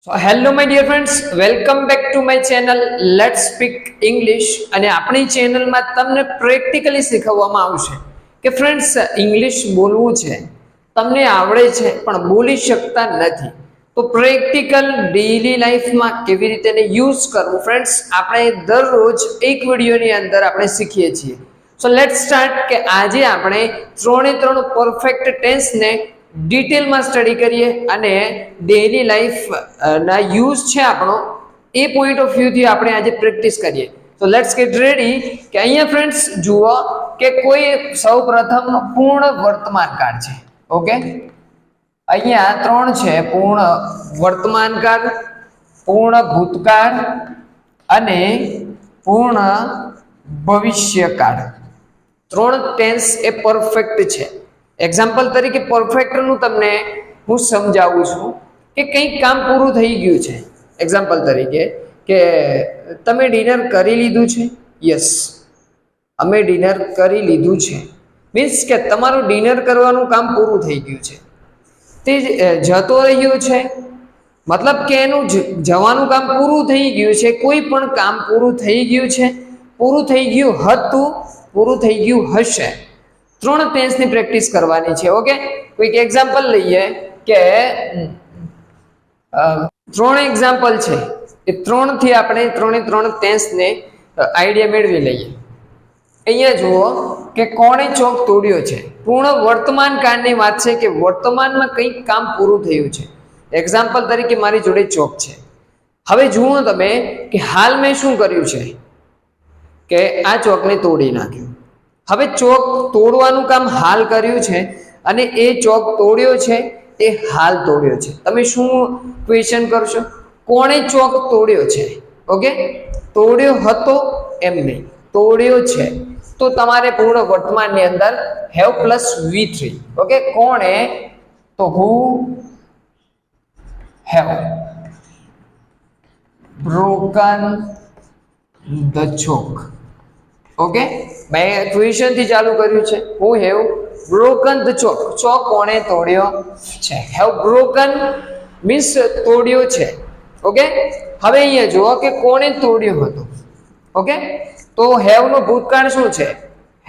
So hello my dear friends, welcome back to my channel Let's Speak English. અને આપણી ચેનલમાં તમને practically શીખવવામાં આવશે કે ફ્રેન્ડ્સ ઇંગ્લિશ બોલવું છે, તમને આવડે છે પણ બોલી શકતા નથી, તો પ્રેક્ટિકલ ડેઈલી લાઈફમાં કેવી રીતે એને યુઝ કરવું ફ્રેન્ડ્સ આપણે દરરોજ એક વિડીયોની અંદર આપણે શીખીએ છીએ. સો લેટ્સ સ્ટાર્ટ કે આજે આપણે ત્રણે ત્રણ પરફેક્ટ ટેન્સને ડિટેલમાં સ્ટડી કરીએ અને ડેઈલી લાઈફ ના યુઝ છે આપણો એ પોઈન્ટ ઓફ વ્યૂથી આપણે આજે પ્રેક્ટિસ કરીએ. તો લેટ્સ ગેટ રેડી કે અહીંયા ફ્રેન્ડ્સ જુઓ કે કોઈ સૌપ્રથમ પૂર્ણ વર્તમાન કાળ છે. ઓકે, અહીંયા ત્રણ છે: પૂર્ણ વર્તમાન કાળ, પૂર્ણ ભૂતકાળ અને પૂર્ણ ભવિષ્યકાળ. ત્રણ ટેન્સ એ પરફેક્ટ છે. એક્ઝામ્પલ તરીકે પરફેક્ટનું તમને હું સમજાવું છું કે કંઈક કામ પૂરું થઈ ગયું છે. એક્ઝામ્પલ તરીકે કે તમે ડિનર કરી લીધું છે. યસ, અમે ડિનર કરી લીધું છે. મીન્સ કે તમારું ડિનર કરવાનું કામ પૂરું થઈ ગયું છે. તે જતો રહ્યો છે, મતલબ કે એનું જવાનું કામ પૂરું થઈ ગયું છે. કોઈ પણ કામ પૂરું થઈ ગયું છે, પૂરું થઈ ગયું હતું, પૂરું થઈ ગયું હશે. ત્રણ ટેન્સની પ્રેક્ટિસ કરવાની છે. ઓકે, કોઈક એક્ઝામ્પલ લઈએ કે ત્રણ એક્ઝામ્પલ છે, એ ત્રણથી આપણે ત્રણે ત્રણ ટેન્સને આઈડિયા મેળવી લઈએ. અહીંયા જુઓ કે કોણે ચોક તોડ્યો છે. પૂર્ણ વર્તમાન કાળની વાત છે કે વર્તમાનમાં કંઈક કામ પૂરું થયું છે. એક્ઝામ્પલ તરીકે મારી જોડે ચોક છે. હવે જુઓ તમે કે હાલ મેં શું કર્યું છે કે આ ચોકને તોડી નાખ્યું. હવે ચોક તોડવાનું કામ હાલ કર્યું છે અને એ ચોક તોડ્યો છે એ હાલ તોડ્યો છે. તમે શું ક્વેશ્ચન કરશો? કોણે ચોક તોડ્યો છે? ઓકે, તોડ્યો હતો એમ નહીં, તોડ્યો છે. તો તમારે પૂર્ણ વર્તમાનની અંદર હેવ પ્લસ V3. ઓકે, કોણે? તો હુ have broken the chalk. Okay, મેં ક્વેશ્ચન થી ચાલુ કર્યું છે. Who have broken the chalk. ચોક કોણે તોડ્યો છે? હેવ broken મીન્સ તોડ્યો છે. ઓકે, હવે અહીંયા જુઓ કે કોણે તોડ્યો હતો. ઓકે, તો હેવ નો ભૂતકાળ શું છે?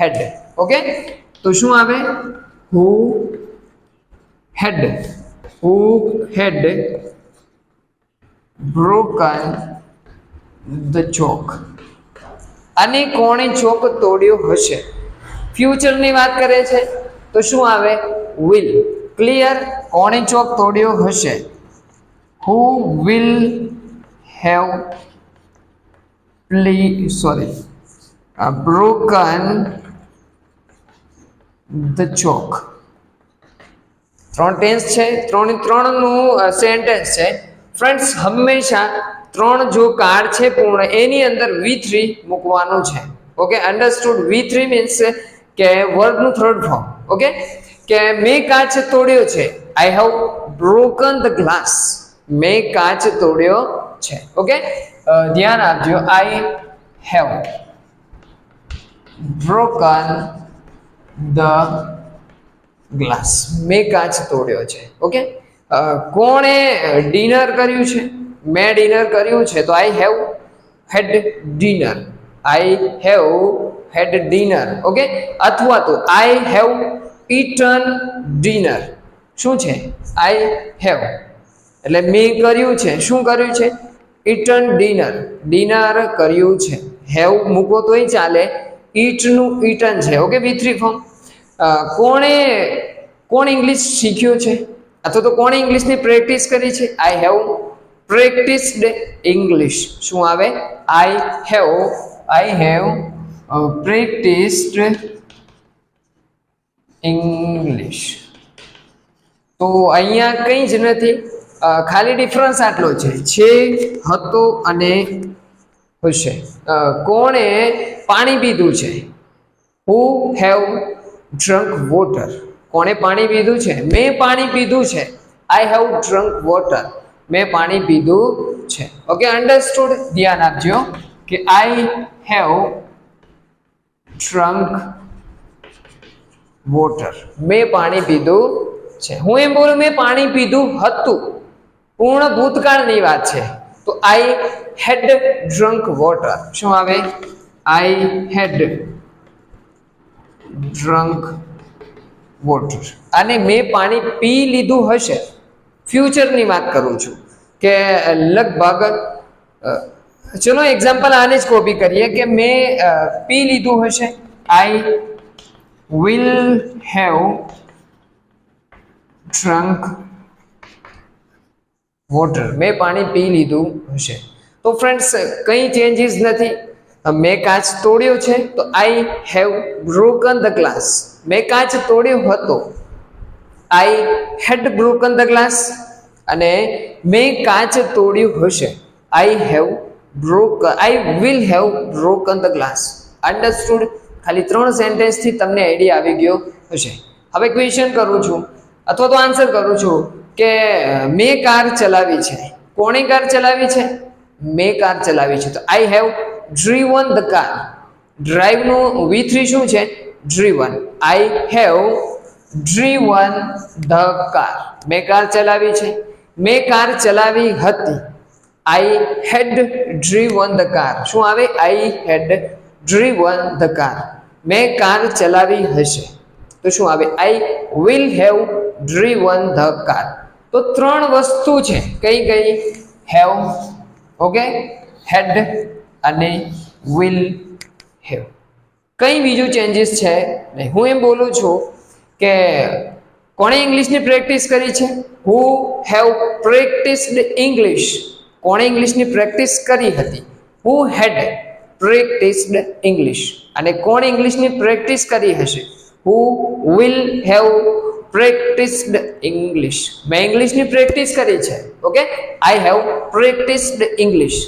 હેડ. ઓકે, તો શું આવે? હુ હેડ, હુ હેડ broken the chalk. અને કોણે ચોક તોડ્યો હશે? ફ્યુચરની વાત કરે છે તો શું આવે? વિલ. ક્લિયર? કોણે ચોક તોડ્યો હશે? Who will have broken the chalk. ત્રણ ટેન્સ છે, ત્રણનું સેન્ટેન્સ છે. ફ્રેન્ડ્સ હંમેશા ત્રણ જો કાળ છે પૂર્ણ, એની અંદર V3 મૂકવાનું છે. Okay, understood? V3 મીન્સ કે વર્બનું થર્ડ ફોર્મ. ઓકે, કે મેં કાચ તોડ્યો છે. I have broken the glass. મેં કાચ તોડ્યો છે. ઓકે, ધ્યાન આપજો. I have broken the glass. મેં કાચ તોડ્યો છે. ઓકે, કોણે ડિનર કર્યું છે? મેં ડિનર કર્યું છે. તો I have head dinner. I have head dinner. Okay, અથવા તો આઈ હેવ ઈટન ડિનર. શું છે? આઈ હેવ એટલે મેં કર્યું છે. શું કર્યું છે? Eaten dinner. ડિનર કર્યું છે. હેવ મૂકો તોય ચાલે, ઈટનું ઈટન છે. Okay, V3 form. કોણ ઇંગ્લિશ શીખ્યું છે અથવા તો કોણે ઇંગ્લિશની પ્રેક્ટિસ કરી છે? I have practised English. શું આવે? I have practised English. તો અહીંયા કંઈ જ નથી, ખાલી ડિફરન્સ આટલો છે, હતો અને હશે. કોણે પાણી પીધું છે? Who have drunk water. કોણે પાણી પીધું છે? મેં પાણી પીધું છે. I have drunk water. મેં પાણી પીધું છે. Okay, understood? ધ્યાન આપજો કે આઈ હેવ ડ્રંક વોટર. મેં પાણી પીધું છે. હું એમ બોલું મેં પાણી પીધું હતું, પૂર્ણ ભૂતકાળની વાત છે તો આઈ હેડ ડ્રંક વોટર. શું આવે? I head drunk water. અને મેં પાણી પી લીધું હશે. ફ્યુચરની વાત કરું છું કે લગભગ ચલો એક્ઝામ્પલ આને જ કોપી કરીએ કે મેં પી લીધું હશે. I will have drunk water. મેં પાણી પી લીધું હશે. તો ફ્રેન્ડ્સ કંઈ ચેન્જીસ નથી. મેં કાચ તોડ્યો છે તો I have broken the glass. મેં કાચ તોડ્યો હતો. આઈ હેડ બ્રોકન ધ ગ્લાસ. અને મેં કાચ તોડ્યું હશે. I will have broken the glass. Understood? ખાલી 3 સેન્ટેન્સથી તમને આઈડિયા આવી ગયો હશે. હવે ક્વેશ્ચન કરું છું અથવા તો આન્સર કરું છું કે મેં કાર ચલાવી છે. કોણે કાર ચલાવી છે? મેં કાર ચલાવી છે. તો I have driven the car. ડ્રાઈવનું V3 શું છે? Driven. I have driven the car. મેં કાર ચલાવી છે. મેં કાર ચલાવી હતી. I had driven the car. શું આવે? I had driven the car. મેં કાર ચલાવી હશે તો શું આવે? I will have driven the car. તો 3 વસ્તુ છે. કઈ કઈ? હેવ, ઓકે, હેડ અને વિલ હેવ. કંઈ બીજું ચેન્જીસ છે નહીં. હું એમ બોલું છું કે કોણે ઇંગ્લિશની પ્રેક્ટિસ કરી છે? Who have practised English. કોણે ઇંગ્લિશની પ્રેક્ટિસ કરી હતી? Who had practised English. અને કોણે ઇંગ્લિશની પ્રેક્ટિસ કરી હશે? Who will have practised English. મેં ઇંગ્લિશની પ્રેક્ટિસ કરી છે. Okay, I have practised English.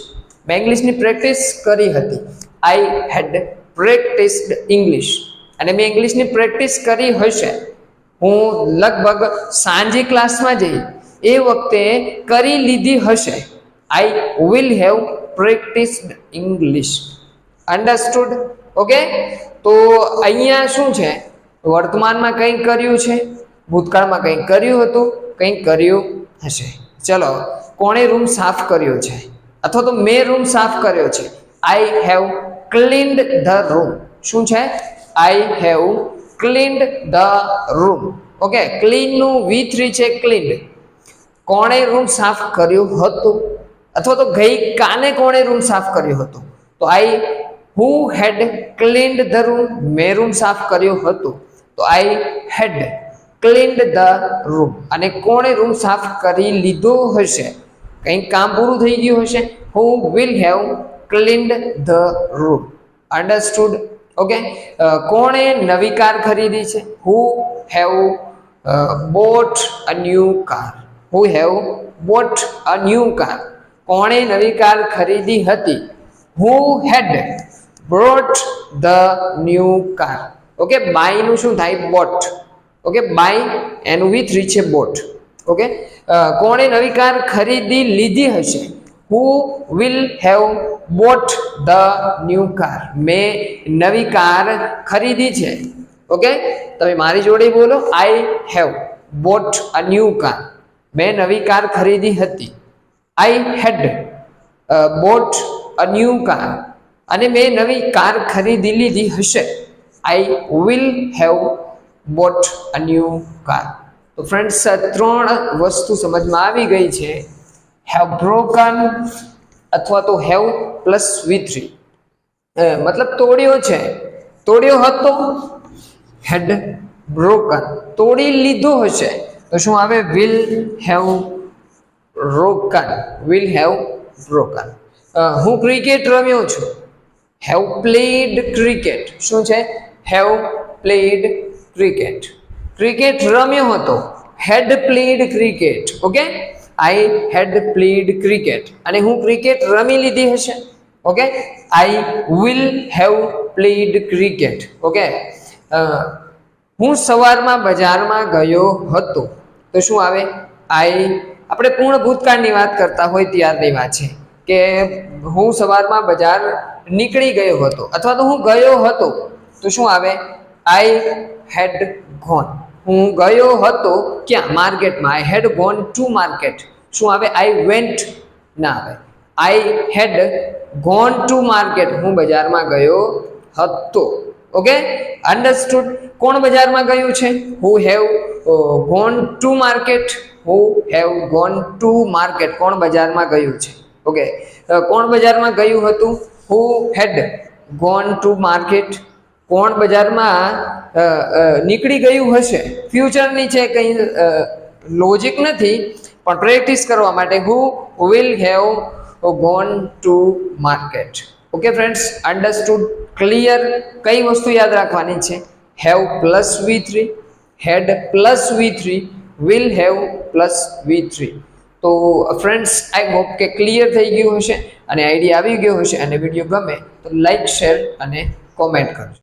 મેં ઇંગ્લિશની પ્રેક્ટિસ કરી હતી. I had practised English. અને મેં ઇંગ્લિશની પ્રેક્ટિસ કરી હશે. હું લગભગ સાંજે ક્લાસમાં જઈ એ વખતે કરી લીધી હશે. I will have practised English. Understood? Okay, તો અહીંયા શું છે? વર્તમાનમાં કંઈક કર્યું છે, ભૂતકાળમાં કંઈક કર્યું હતું, કંઈક કર્યું હશે. ચલો, કોણે રૂમ સાફ કર્યો છે? અથવા તો મેં રૂમ સાફ કર્યો છે. I have cleaned the room. શું છે? I have cleaned the room. Okay, ક્લીનનું V3 છે ક્લીન્ડ. કોણે રૂમ સાફ કર્યું હતું? અથવા તો ગઈકાલે કોણે રૂમ સાફ કર્યો હતો? તો હુ હેડ ક્લીન્ડ ધ રૂમ. મેં રૂમ સાફ કર્યો હતો તો આઈ હેડ ક્લીન્ડ ધ રૂમ. અને કોણે રૂમ સાફ કરી લીધો હશે? કંઈક કામ પૂરું થઈ ગયું હશે. Who will have cleaned the room. Understood? Okay, કોણે નવી કાર ખરીદી છે? Who have bought a new car. Who have bought a new car. કોણે નવી કાર ખરીદી હતી? Who had brought the new car. Okay, buy નું શું થાય? બોટ. ઓકે, બાય એનું V3 છે બોટ. ઓકે, કોણે નવી કાર ખરીદી લીધી હશે? Who will have boat the new car. મેં નવી કાર ખરીદી છે. ઓકે, તમે મારી જોડે બોલો. I have bought a new car. મેં નવી કાર ખરીદી હતી. I had bought a new car. અને મેં નવી કાર ખરીદી લીધી હશે. I will have bought a new car. તો ફ્રેન્ડ્સ, 3 વસ્તુ સમજમાં આવી ગઈ છે. હેવ બ્રોકન અથવા તો હેવ પ્લસ V3. મતલબ તોડ્યો છે, તોડ્યો હતો, હેડ બ્રોકન. તોડી લીધો હશે તો શું આવે? Will have broken. Will have broken. હું ક્રિકેટ રમ્યો છું. Have played cricket. શું છે? Have played cricket. ક્રિકેટ રમ્યો હતો. હેડ પ્લેડ ક્રિકેટ. ઓકે, આઈ હેડ પ્લેડ ક્રિકેટ. અને હું ક્રિકેટ રમી લીધી હશે. Okay, I will have played cricket. Okay, હું સવારમાં બજારમાં ગયો હતો તો શું આવે? આપણે પૂર્ણ ભૂતકાળની વાત કરતા હોય ત્યારની વાત છે કે હું સવારમાં બજાર નીકળી ગયો હતો અથવા તો હું ગયો હતો તો શું આવે? I had gone. હું ગયો હતો ક્યાં? માર્કેટમાં. I had gone to market. શું આવે? આઈ વેન્ટ ના આવે. I had gone to market, હું બજારમાં ગયો હતો. Okay, understood. કોણ બજારમાં ગયું છે? Who have gone to market. Who have gone to market, કોણ બજારમાં ગયું છે. ઓકે, કોણ બજારમાં ગયું હતું? Who had gone to market. કોણ બજારમાં નીકળી ગયું હશે? ફ્યુચરની છે, કંઈ લોજિક નથી, પણ પ્રેક્ટિસ કરવા માટે who will have gone to market. Okay friends, understood, clear? કઈ વસ્તુ યાદ રાખવાની છે? Have plus V3, had plus V3, will have plus V3. તો ફ્રેન્ડ્સ, આઈ હોપ કે ક્લિયર થઈ ગયું હશે અને આઈડિયા આવી ગયો હશે. અને વિડીયો ગમે તો લાઈક, શેર અને કોમેન્ટ કરજો.